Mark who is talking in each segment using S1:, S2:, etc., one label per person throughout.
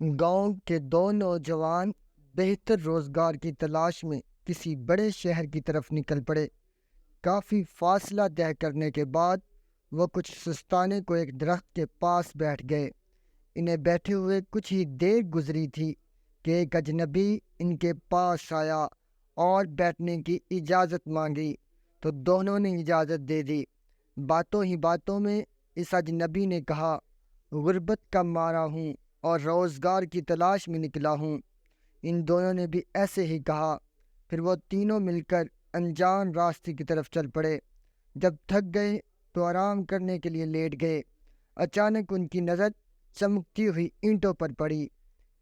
S1: گاؤں کے دو نوجوان بہتر روزگار کی تلاش میں کسی بڑے شہر کی طرف نکل پڑے۔ کافی فاصلہ طے کرنے کے بعد وہ کچھ سستانے کو ایک درخت کے پاس بیٹھ گئے۔ انہیں بیٹھے ہوئے کچھ ہی دیر گزری تھی کہ ایک اجنبی ان کے پاس آیا اور بیٹھنے کی اجازت مانگی تو دونوں نے اجازت دے دی۔ باتوں ہی باتوں میں اس اجنبی نے کہا، غربت کا مارا ہوں اور روزگار کی تلاش میں نکلا ہوں۔ ان دونوں نے بھی ایسے ہی کہا۔ پھر وہ تینوں مل کر انجان راستے کی طرف چل پڑے۔ جب تھک گئے تو آرام کرنے کے لیے لیٹ گئے۔ اچانک ان کی نظر چمکتی ہوئی اینٹوں پر پڑی۔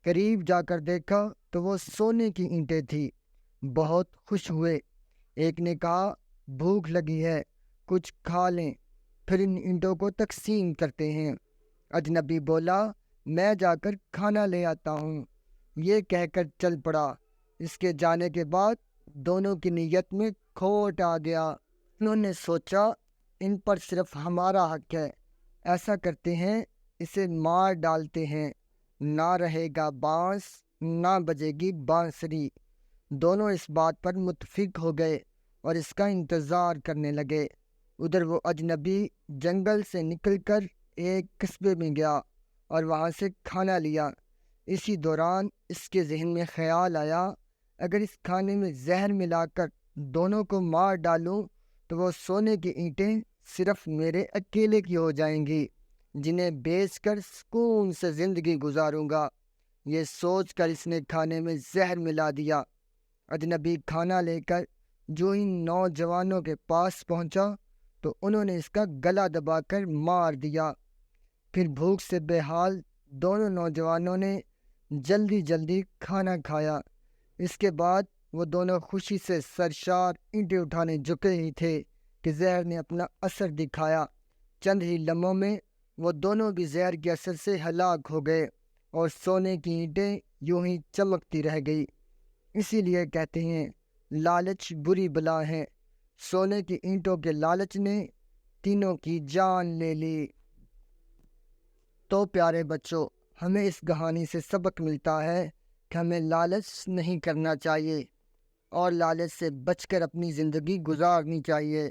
S1: قریب جا کر دیکھا تو وہ سونے کی اینٹیں تھیں۔ بہت خوش ہوئے۔ ایک نے کہا، بھوک لگی ہے، کچھ کھا لیں، پھر ان اینٹوں کو تقسیم کرتے ہیں۔ اجنبی بولا، میں جا کر کھانا لے آتا ہوں۔ یہ کہہ کر چل پڑا۔ اس کے جانے کے بعد دونوں کی نیت میں کھوٹ آ گیا۔ انہوں نے سوچا، ان پر صرف ہمارا حق ہے، ایسا کرتے ہیں، اسے مار ڈالتے ہیں، نہ رہے گا بانس نہ بجے گی بانسری۔ دونوں اس بات پر متفق ہو گئے اور اس کا انتظار کرنے لگے۔ ادھر وہ اجنبی جنگل سے نکل کر ایک قصبے میں گیا اور وہاں سے کھانا لیا۔ اسی دوران اس کے ذہن میں خیال آیا، اگر اس کھانے میں زہر ملا کر دونوں کو مار ڈالوں تو وہ سونے کی اینٹیں صرف میرے اکیلے کی ہو جائیں گی، جنہیں بیچ کر سکون سے زندگی گزاروں گا۔ یہ سوچ کر اس نے کھانے میں زہر ملا دیا۔ اجنبی کھانا لے کر جو ان نوجوانوں کے پاس پہنچا تو انہوں نے اس کا گلا دبا کر مار دیا۔ پھر بھوک سے بے حال دونوں نوجوانوں نے جلدی جلدی کھانا کھایا۔ اس کے بعد وہ دونوں خوشی سے سرشار اینٹیں اٹھانے جھکے ہی تھے کہ زہر نے اپنا اثر دکھایا۔ چند ہی لمحوں میں وہ دونوں بھی زہر کے اثر سے ہلاک ہو گئے اور سونے کی اینٹیں یوں ہی چمکتی رہ گئی۔ اسی لیے کہتے ہیں، لالچ بری بلا ہے۔ سونے کی اینٹوں کے لالچ نے تینوں کی جان لے لی۔ تو پیارے بچوں، ہمیں اس کہانی سے سبق ملتا ہے کہ ہمیں لالچ نہیں کرنا چاہیے اور لالچ سے بچ کر اپنی زندگی گزارنی چاہیے۔